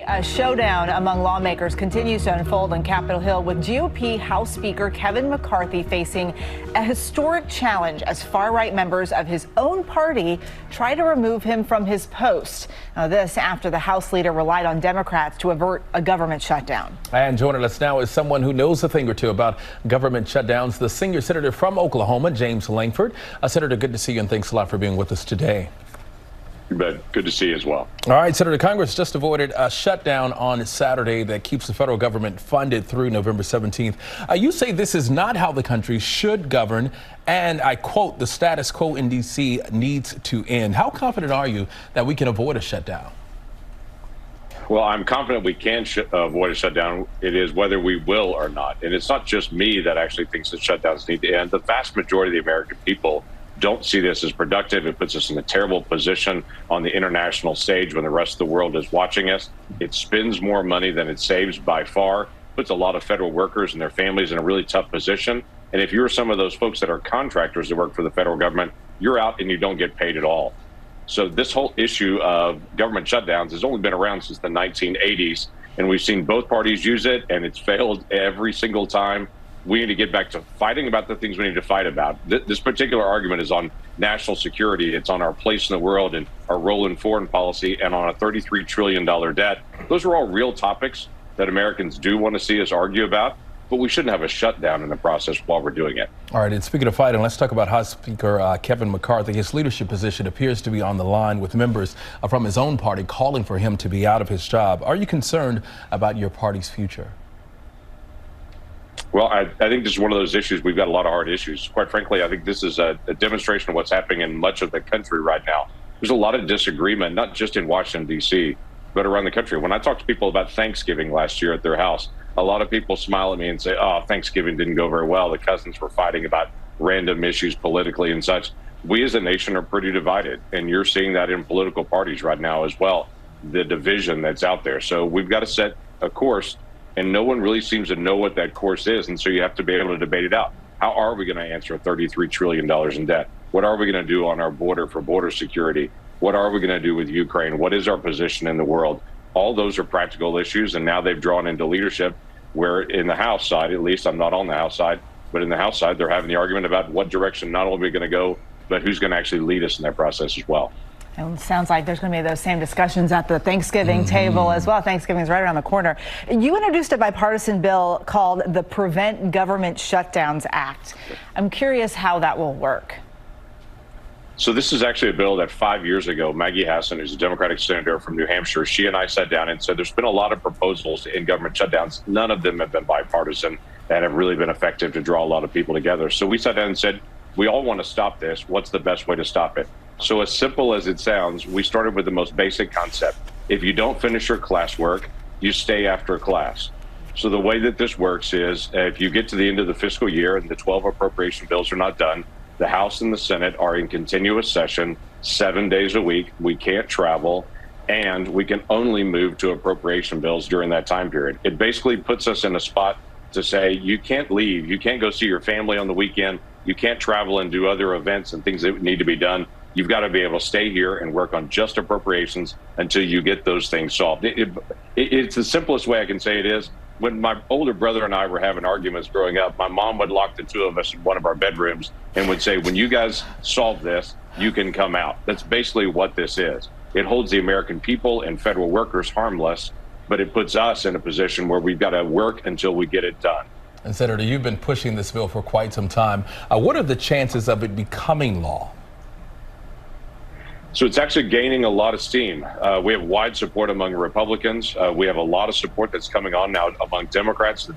A showdown among lawmakers continues to unfold on Capitol Hill, with GOP House Speaker Kevin McCarthy facing a historic challenge as far-right members of his own party try to remove him from his post. Now, this after the House leader relied on Democrats to avert a government shutdown. And joining us now is someone who knows a thing or two about government shutdowns, the senior senator from Oklahoma, James Lankford. Senator, good to see you, and thanks a lot for being with us today. You bet. Good to see you as well. All right, Senator, Congress just avoided a shutdown on Saturday that keeps the federal government funded through November 17th. You say this is not how the country should govern, and I quote, the status quo in D.C. needs to end. How confident are you that we can avoid a shutdown? Well, I'm confident we can avoid a shutdown. It is whether we will or not. And it's not just me that actually thinks that shutdowns need to end. The vast majority of the American people don't see this as productive. It puts us in a terrible position on the international stage when the rest of the world is watching us. It spends more money than it saves by far, puts a lot of federal workers and their families in a really tough position. And if you're some of those folks that are contractors that work for the federal government, you're out and you don't get paid at all. So this whole issue of government shutdowns has only been around since the 1980s, and we've seen both parties use it, and it's failed every single time. We need to get back to fighting about the things we need to fight about. This particular argument is on national security. It's on our place in the world and our role in foreign policy, and on a $33 trillion debt. Those are all real topics that Americans do want to see us argue about, but we shouldn't have a shutdown in the process while we're doing it. All right, and speaking of fighting, let's talk about House Speaker Kevin McCarthy. His leadership position appears to be on the line, with members from his own party calling for him to be out of his job. Are you concerned about your party's future? Well, I think this is one of those issues. We've got a lot of hard issues. Quite frankly, I think this is a demonstration of what's happening in much of the country right now. There's a lot of disagreement, not just in Washington, D.C., but around the country. When I talk to people about Thanksgiving last year at their house, a lot of people smile at me and say, oh, Thanksgiving didn't go very well. The cousins were fighting about random issues politically and such. We as a nation are pretty divided, and you're seeing that in political parties right now as well, the division that's out there. So we've got to set a course, and no one really seems to know what that course is, and so you have to be able to debate it out. How are we going to answer $33 trillion in debt? What are we going to do on our border for border security? What are we going to do with Ukraine? What is our position in the world? All those are practical issues, and now they've drawn into leadership, where in the House side, at least I'm not on the House side, but in the House side, they're having the argument about what direction not only are we going to go, but who's going to actually lead us in that process as well. It sounds like there's going to be those same discussions at the Thanksgiving table as well. Thanksgiving is right around the corner. You introduced a bipartisan bill called the Prevent Government Shutdowns Act. I'm curious how that will work. So this is actually a bill that 5 years ago, Maggie Hassan, who's a Democratic senator from New Hampshire, she and I sat down and said there's been a lot of proposals in government shutdowns. None of them have been bipartisan and have really been effective to draw a lot of people together. So we sat down and said, we all want to stop this. What's the best way to stop it? So as simple as it sounds, we started with the most basic concept. If you don't finish your classwork, you stay after class. So the way that this works is if you get to the end of the fiscal year and the 12 appropriation bills are not done, the House and the Senate are in continuous session 7 days a week. We can't travel, and we can only move to appropriation bills during that time period. It basically puts us in a spot to say you can't leave. You can't go see your family on the weekend. You can't travel and do other events and things that need to be done. You've got to be able to stay here and work on just appropriations until you get those things solved. It's the simplest way I can say it is. When my older brother and I were having arguments growing up, my mom would lock the two of us in one of our bedrooms and would say, when you guys solve this, you can come out. That's basically what this is. It holds the American people and federal workers harmless, but it puts us in a position where we've got to work until we get it done. And Senator, you've been pushing this bill for quite some time. What are the chances of it becoming law? So it's actually gaining a lot of steam. We have wide support among Republicans. We have a lot of support that's coming on now among Democrats.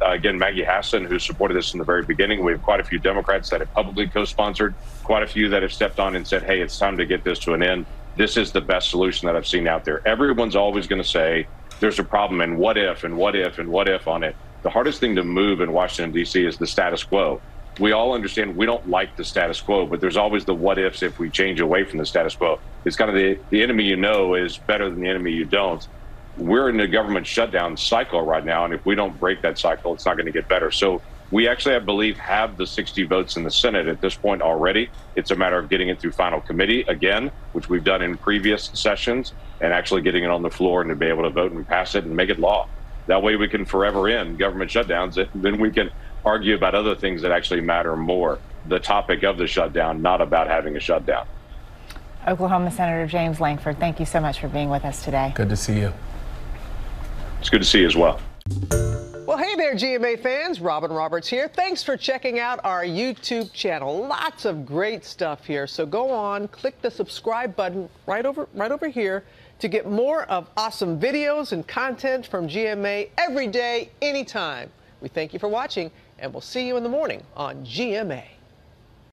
Again, Maggie Hassan, who supported this in the very beginning. We have quite a few Democrats that have publicly co-sponsored, quite a few that have stepped on and said, hey, it's time to get this to an end. This is the best solution that I've seen out there. Everyone's always going to say there's a problem and what if and what if and what if on it. The hardest thing to move in Washington, D.C. is the status quo. We all understand we don't like the status quo, but there's always the what ifs if we change away from the status quo. It's kind of the enemy you know is better than the enemy you don't. We're in a government shutdown cycle right now, and if we don't break that cycle, it's not going to get better. So We actually, I believe, have the 60 votes in the Senate at this point already. It's a matter of getting it through final committee again, which we've done in previous sessions, and actually getting it on the floor and to be able to vote and pass it and make it law. That way we can forever end government shutdowns. Then we can argue about other things that actually matter more. The topic of the shutdown, not about having a shutdown. Oklahoma Senator James Lankford, thank you so much for being with us today. Good to see you. It's good to see you as well. Well, hey there, GMA fans. Robin Roberts here. Thanks for checking out our YouTube channel. Lots of great stuff here. So go on, click the subscribe button right over here to get more of awesome videos and content from GMA every day, anytime. We thank you for watching, and we'll see you in the morning on GMA.